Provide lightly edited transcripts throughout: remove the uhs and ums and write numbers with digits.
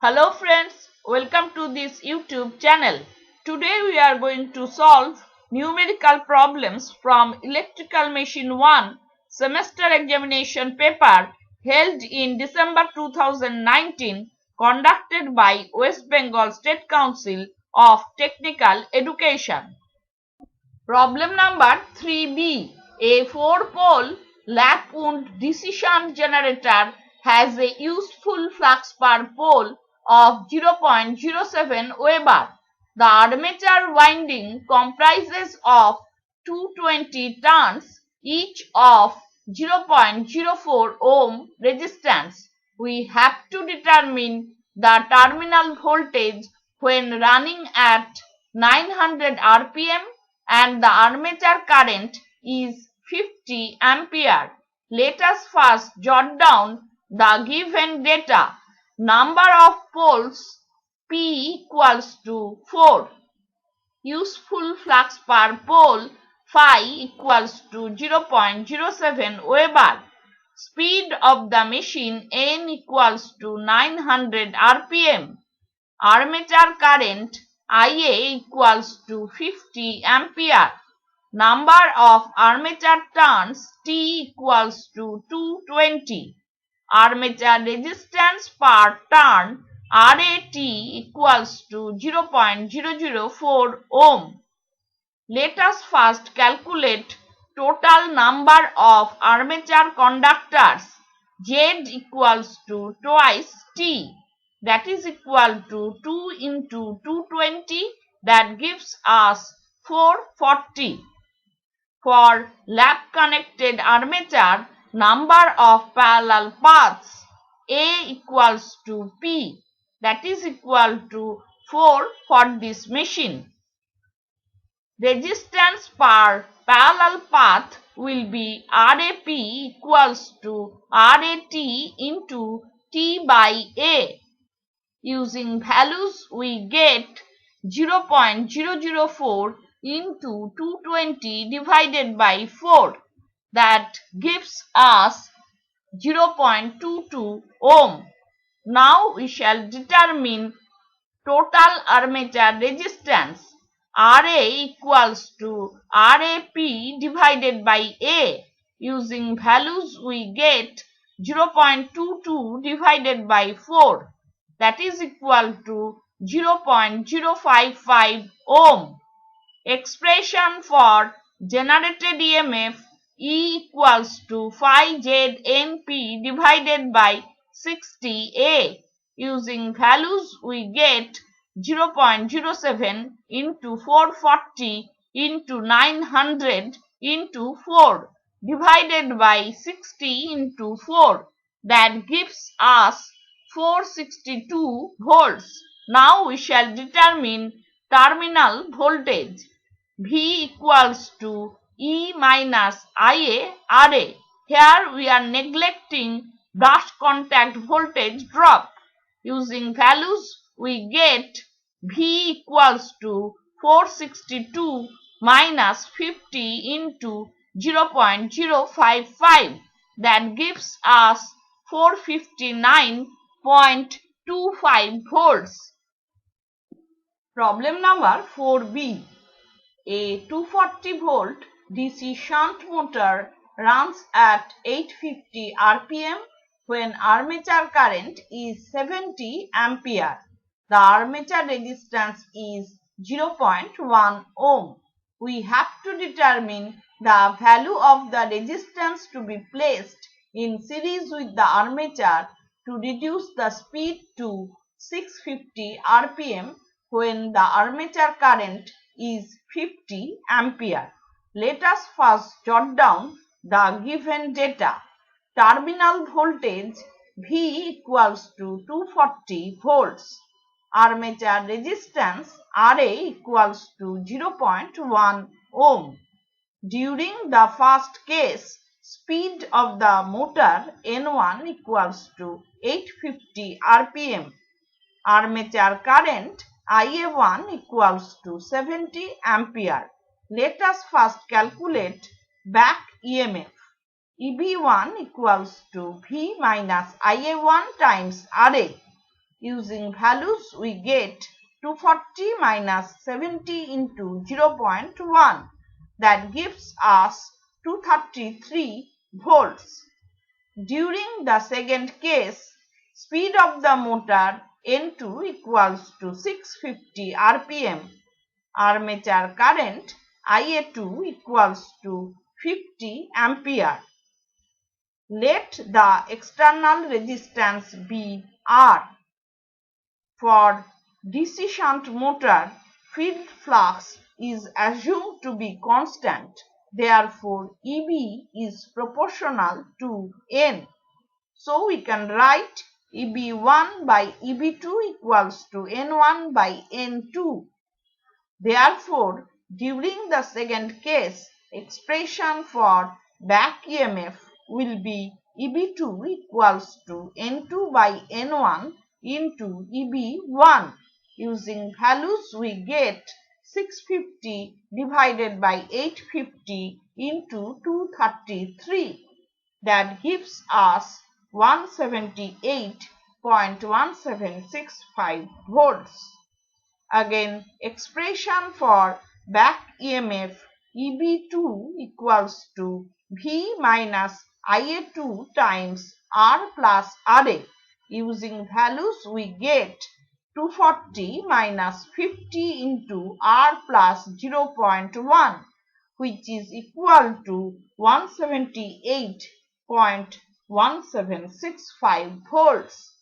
Hello friends, welcome to this YouTube channel. Today we are going to solve numerical problems from Electrical Machine 1 semester examination paper held in December 2019 conducted by West Bengal State Council of Technical Education. Problem number 3b. A 4-pole lap-wound DC generator has a useful flux per pole of 0.07 Weber. The armature winding comprises of 220 turns, each of 0.04 ohm resistance. We have to determine the terminal voltage when running at 900 rpm and the armature current is 50 ampere. Let us first jot down the given data. Number of poles P equals to 4. Useful flux per pole phi equals to 0.07 Weber. Speed of the machine N equals to 900 rpm. Armature current Ia equals to 50 ampere. Number of armature turns T equals to 220. Armature resistance per turn RAT equals to 0.004 ohm. Let us first calculate total number of armature conductors. Z equals to twice T, that is equal to 2 into 220, that gives us 440. For lap connected armature, number of parallel paths A equals to P, that is equal to 4 for this machine. Resistance per parallel path will be RAP equals to RAT into T by A. Using values we get 0.004 into 220 divided by 4, that gives us 0.22 ohm. Now we shall determine total armature resistance. RA equals to RAP divided by A. Using values we get 0.22 divided by 4, that is equal to 0.055 ohm. Expression for generated EMF E equals to phi ZNP divided by 60A. Using values we get 0.07 into 440 into 900 into 4 divided by 60 into 4, that gives us 462 volts. Now we shall determine terminal voltage. V equals to E minus Ia RA. Here we are neglecting brush contact voltage drop. Using values we get V equals to 462 minus 50 into 0.055, that gives us 459.25 volts. Problem number 4b. A 240 volt DC shunt motor runs at 850 rpm when armature current is 70 ampere. The armature resistance is 0.1 ohm. We have to determine the value of the resistance to be placed in series with the armature to reduce the speed to 650 rpm when the armature current is 50 ampere. Let us first jot down the given data. Terminal voltage V equals to 240 volts. Armature resistance RA equals to 0.1 ohm. During the first case, speed of the motor N1 equals to 850 rpm. Armature current Ia1 equals to 70 ampere. Let us first calculate back EMF. EB1 equals to V minus Ia1 times RA. Using values we get 240 minus 70 into 0.1. That gives us 233 volts. During the second case, speed of the motor N2 equals to 650 rpm. Armature current Ia2 equals to 50 ampere. Let the external resistance be R. For DC shunt motor, field flux is assumed to be constant. Therefore, EB is proportional to N. So we can write EB1 by EB2 equals to N1 by N2. Therefore, during the second case, expression for back EMF will be EB2 equals to N2 by N1 into EB1. Using values we get 650 divided by 850 into 233. That gives us 178.1765 volts. Again, expression for back EMF EB2 equals to V minus Ia2 times R plus RA. Using values we get 240 minus 50 into R plus 0.1, which is equal to 178.1765 volts.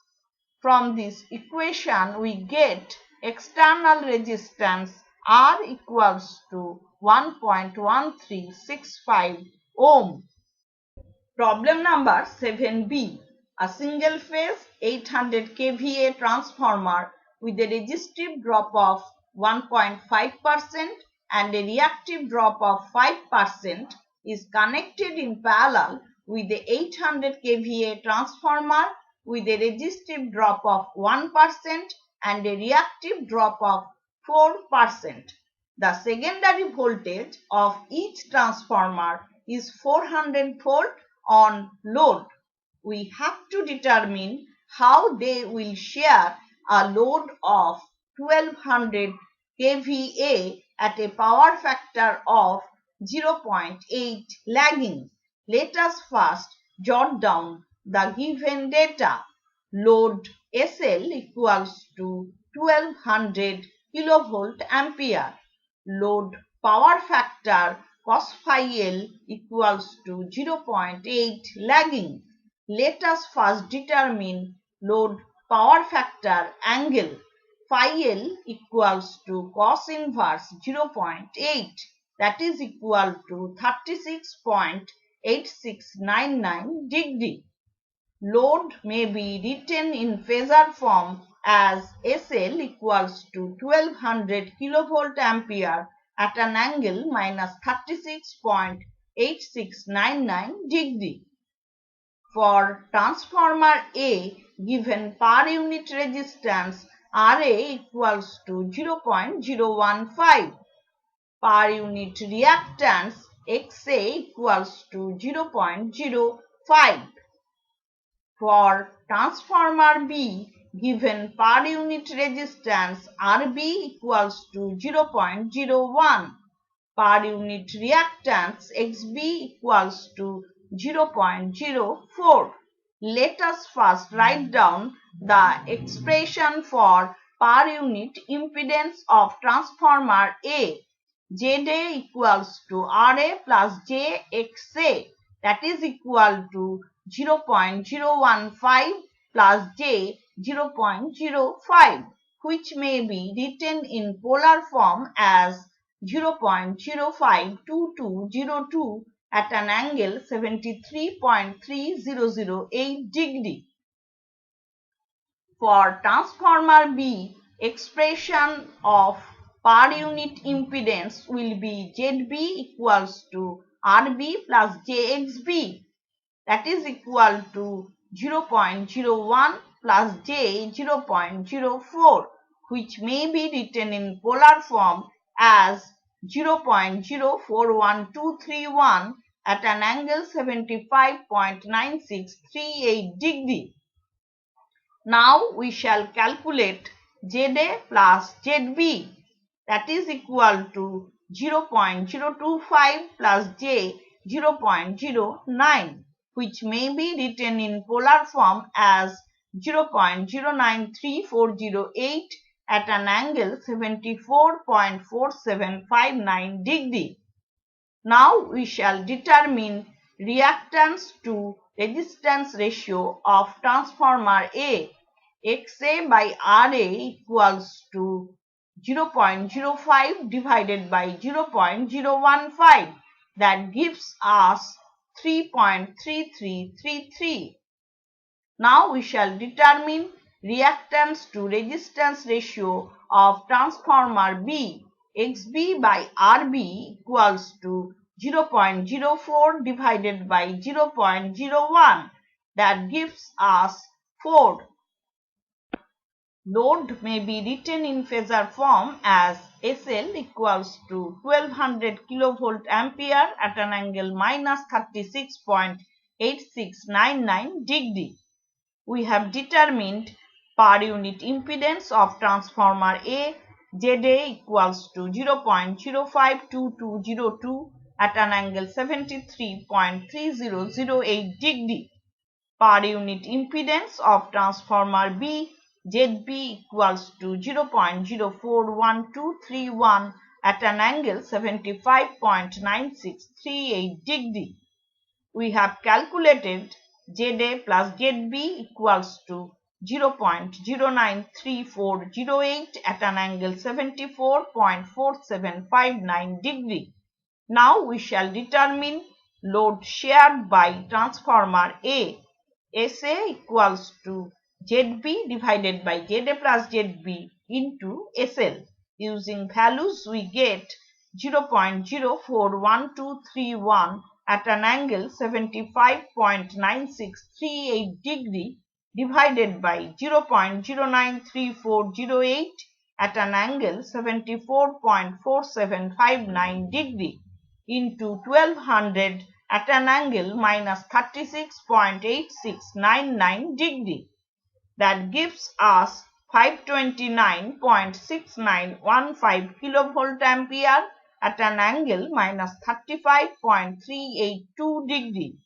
From this equation we get external resistance R equals to 1.1365 ohm. Problem number 7b. A single phase 800 kVA transformer with a resistive drop of 1.5% and a reactive drop of 5% is connected in parallel with the 800 kVA transformer with a resistive drop of 1% and a reactive drop of 4%. The secondary voltage of each transformer is 400 volt on load. We have to determine how they will share a load of 1200 kVA at a power factor of 0.8 lagging. Let us first jot down the given data. Load SL equals to 1200 kilovolt ampere. Load power factor cos phi L equals to 0.8 lagging. Let us first determine load power factor angle. Phi L equals to cos inverse 0.8, that is equal to 36.8699 degree. Load may be written in phasor form as SL equals to 1200 kilovolt ampere at an angle minus 36.8699 degree. For transformer A, given per unit resistance RA equals to 0.015, per unit reactance XA equals to 0.05. For transformer B, given per unit resistance RB equals to 0.01, per unit reactance XB equals to 0.04. Let us first write down the expression for per unit impedance of transformer A. ZA equals to RA plus JXA, that is equal to 0.015 plus J 0.05, which may be written in polar form as 0.052202 at an angle 73.3008 degree. For transformer B, expression of per unit impedance will be ZB equals to RB plus JXB, that is equal to 0.01 plus J 0.04, which may be written in polar form as 0.041231 at an angle 75.9638 degree. Now we shall calculate ZA plus ZB, that is equal to 0.025 plus J 0.09, which may be written in polar form as 0.093408 at an angle 74.4759 degree. Now we shall determine reactance to resistance ratio of transformer A. XA by RA equals to 0.05 divided by 0.015, that gives us 3.3333. Now we shall determine reactance to resistance ratio of transformer B. XB by RB equals to 0.04 divided by 0.01, that gives us 4. Load may be written in phasor form as SL equals to 1200 kilovolt ampere at an angle minus 36.8699 degree. We have determined per unit impedance of transformer A. ZA equals to 0.052202 at an angle 73.3008 degree. Per unit impedance of transformer B. ZB equals to 0.041231 at an angle 75.9638 degree. We have calculated ZA plus ZB equals to 0.093408 at an angle 74.4759 degree. Now we shall determine load shared by transformer A. SA equals to ZB divided by ZA plus ZB into SL. Using values we get 0.041231 at an angle 75.9638 degree divided by 0.093408 at an angle 74.4759 degree into 1200 at an angle minus 36.8699 degree. That gives us 529.6915 kilovolt ampere at an angle minus 35.382 degree.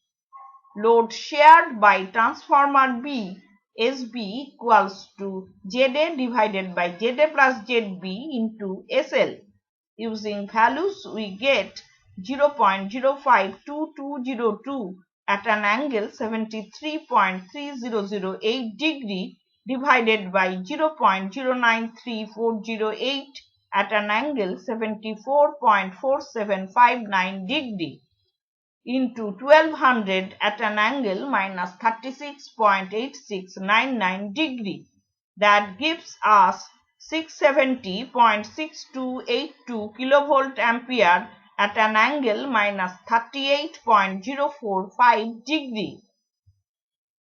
Load shared by transformer B. SB equals to ZA divided by ZA plus ZB into SL. Using values we get 0.052202 at an angle 73.3008 degree divided by 0.093408 at an angle 74.4759 degree into 1200 at an angle minus 36.8699 degree. That gives us 670.6282 kilovolt ampere at an angle minus 38.045 degree.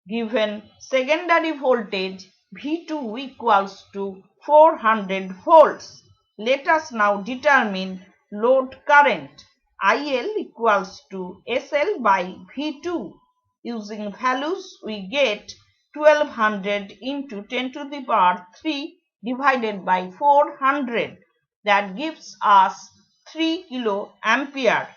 Given secondary voltage V2 equals to 400 volts. Let us now determine load current. IL equals to SL by V2. Using values we get 1200 into 10 to the power 3 divided by 400. That gives us 3 kilo ampere.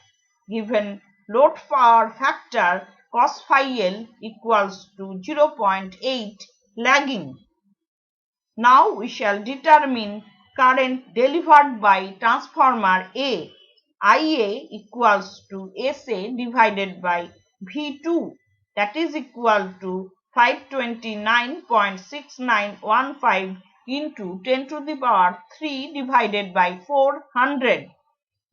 Given load power factor cos phi L equals to 0.8 lagging. Now we shall determine current delivered by transformer A. IA equals to SA divided by V2, that is equal to 529.6915 into 10 to the power 3 divided by 400.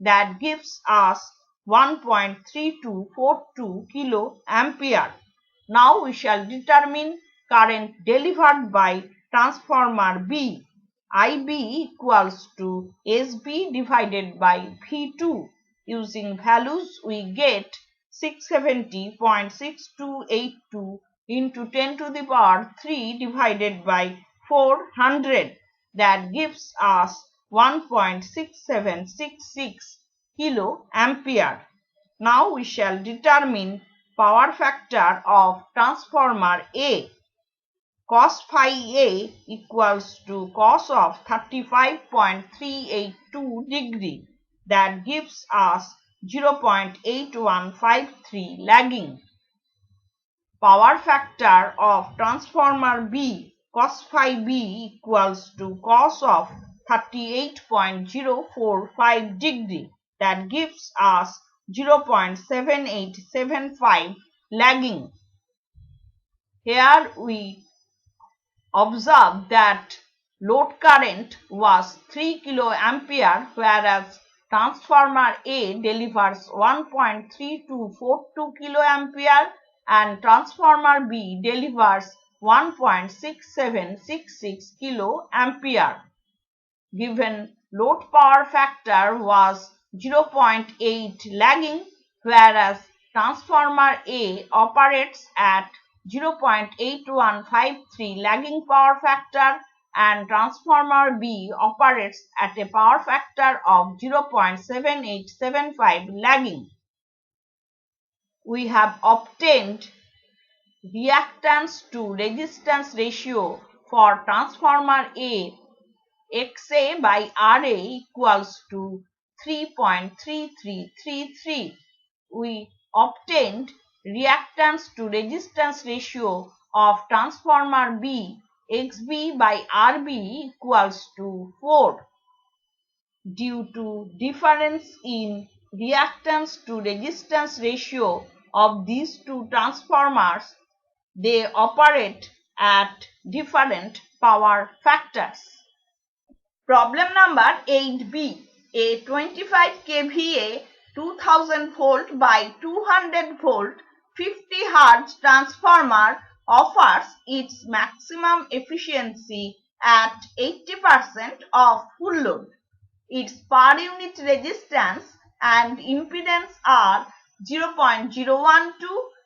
That gives us 1.3242 kilo ampere. Now we shall determine current delivered by transformer B. IB equals to SB divided by V2. Using values we get 670.6282 into 10 to the power 3 divided by 400. That gives us 1.6766 kilo ampere. Now we shall determine power factor of transformer A. cos phi A equals to cos of 35.382 degree. That gives us 0.8153 lagging. Power factor of transformer B cos phi B equals to cos of 38.045 degree. That gives us 0.7875 lagging. Here we observe that load current was 3 kiloampere, whereas transformer A delivers 1.3242 kiloampere and transformer B delivers 1.6766 kiloampere. Given load power factor was 0.8 lagging, whereas transformer A operates at 0.8153 lagging power factor and transformer B operates at a power factor of 0.7875 lagging. We have obtained reactance to resistance ratio for transformer A. XA by RA equals to 3.3333. We obtained reactance to resistance ratio of transformer B. XB by RB equals to 4. Due to difference in reactance to resistance ratio of these two transformers, they operate at different power factors. Problem number 8b. A 25 kVA 2000 volt by 200 volt 50 Hz transformer offers its maximum efficiency at 80% of full load. Its per unit resistance and impedance are 0.012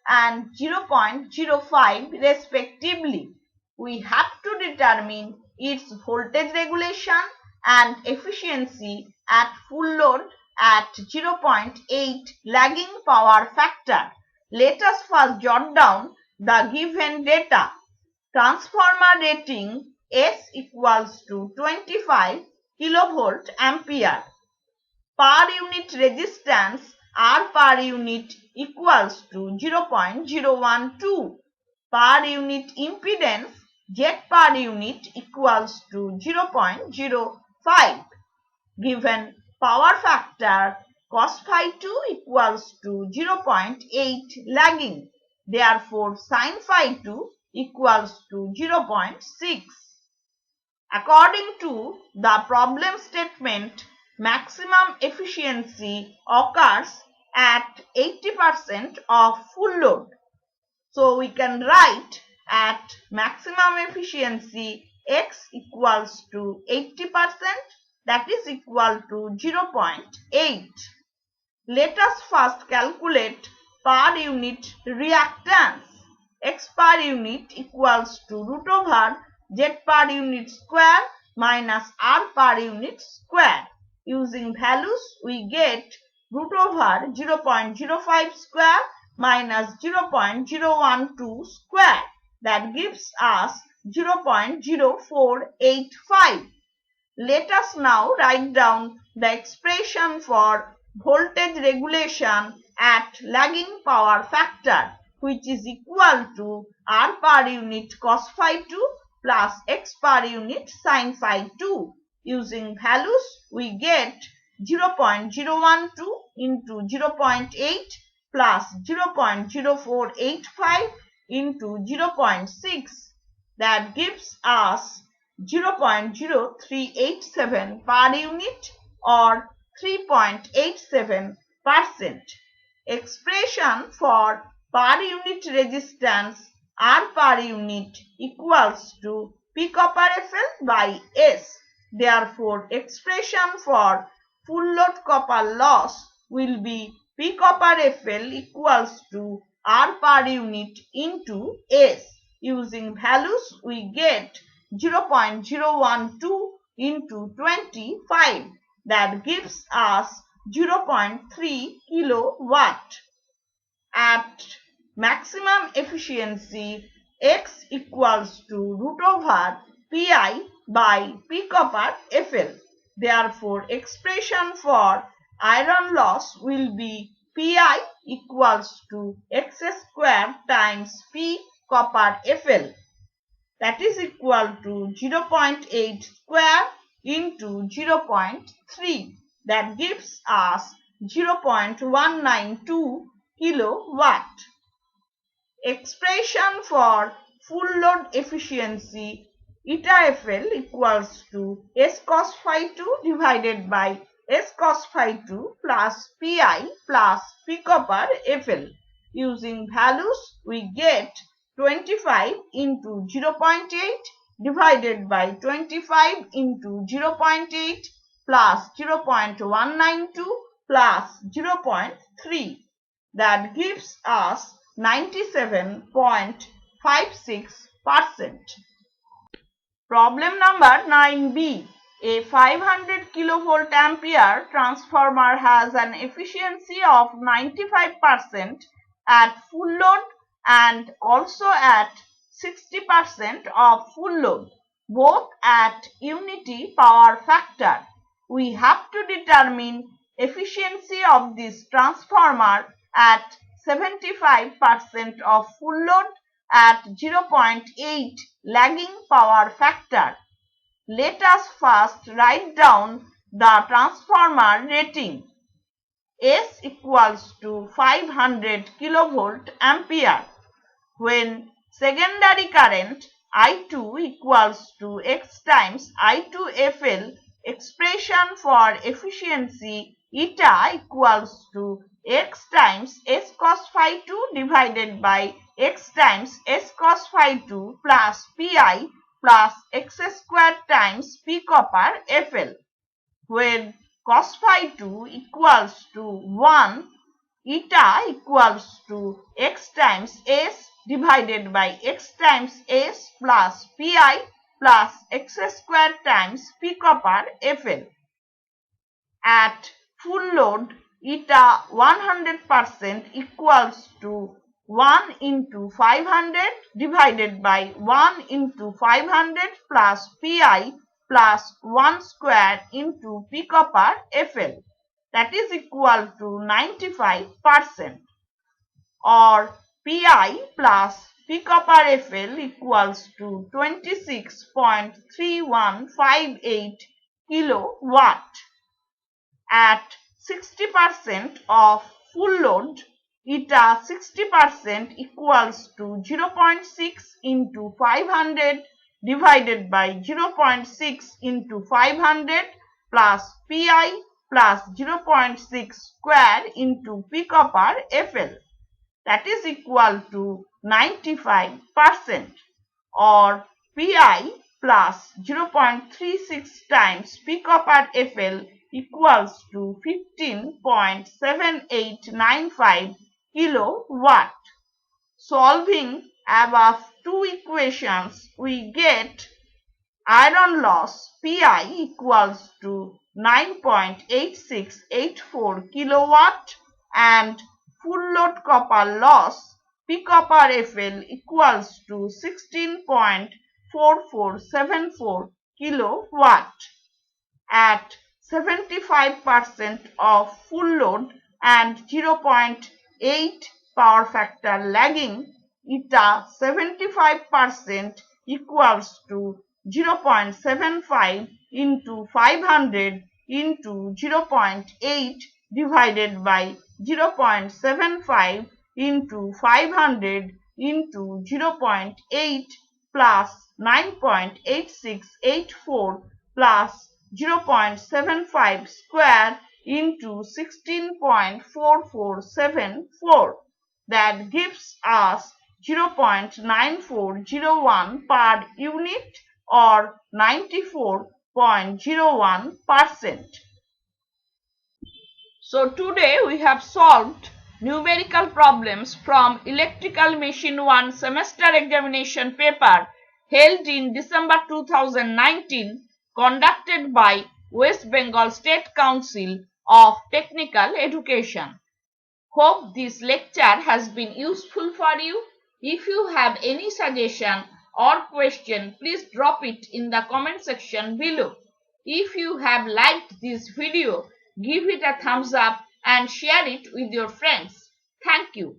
and 0.05 respectively. We have to determine its voltage regulation and efficiency at full load at 0.8 lagging power factor. Let us first jot down the given data. Transformer rating S equals to 25 kilovolt ampere. Per unit resistance R per unit equals to 0.012. Per unit impedance Z per unit equals to 0.05. Given power factor cos phi 2 equals to 0.8 lagging. Therefore, sin phi 2 equals to 0.6. According to the problem statement, maximum efficiency occurs at 80% of full load. So we can write at maximum efficiency x equals to 80%, that is equal to 0.8. Let us first calculate per unit reactance. X per unit equals to root over Z per unit square minus R per unit square. Using values, we get root over 0.05 square minus 0.012 square. That gives us 0.0485. Let us now write down the expression for voltage regulation at lagging power factor, which is equal to R per unit cos phi 2 plus X per unit sin phi 2. Using values, we get 0.012 into 0.8 plus 0.0485 into 0.6. That gives us 0.0387 per unit or 3.87%. Expression for per unit resistance R per unit equals to P copper FL by S. Therefore, expression for full load copper loss will be P copper FL equals to R per unit into S. Using values, we get 0.012 into 25. That gives us 0.3 kilowatt. At maximum efficiency, X equals to root over Pi by P copper Fl. Therefore, expression for iron loss will be Pi equals to X square times P copper Fl. That is equal to 0.8 square into 0.3. That gives us 0.192 kilowatt. Expression for full load efficiency eta Fl equals to S cos phi 2 divided by S cos phi 2 plus Pi plus P copper Fl. Using values, we get 25 into 0.8 divided by 25 into 0.8 plus 0.192 plus 0.3. That gives us 97.56%. Problem number 9b. A 500 kilovolt ampere transformer has an efficiency of 95% at full load and also at 60% of full load, both at unity power factor. We have to determine efficiency of this transformer at 75% of full load at 0.8 lagging power factor. Let us first write down the transformer rating. S equals to 500 kilovolt ampere. When secondary current I2 equals to X times I2FL, expression for efficiency eta equals to X times S cos phi 2 divided by X times S cos phi 2 plus Pi plus X squared times P copper Fl. When cos phi 2 equals to 1, eta equals to X times S divided by X times S plus Pi plus X squared times P copper Fl. At full load, eta 100% equals to 1 into 500 divided by 1 into 500 plus Pi plus 1 square into P copper Fl. That is equal to 95%. Or Pi plus P copper Fl equals to 26.3158 kilowatt. At 60% of full load, eta 60% equals to 0.6 into 500 divided by 0.6 into 500 plus Pi plus 0.6 square into P copper Fl. That is equal to 95%. Or Pi plus 0.36 times P copper Fl equals to 15.7895 kilowatt. Solving above two equations, we get iron loss Pi equals to 9.8684 kilowatt and full load copper loss P copper Fl equals to 16.4474 kilowatt. At 75% of full load and 0.8 power factor lagging, eta 75% equals to 0.75 into 500 into 0.8 divided by 0.75 into 500 into 0.8 plus 9.8684 plus 0.75 square into 16.4474. That gives us 0.9401 per unit or 94.01%. So today we have solved numerical problems from Electrical Machine 1 semester examination paper held in December 2019, conducted by West Bengal State Council of Technical Education. Hope this lecture has been useful for you. If you have any suggestion or question, please drop it in the comment section below. If you have liked this video, give it a thumbs up and share it with your friends. Thank you.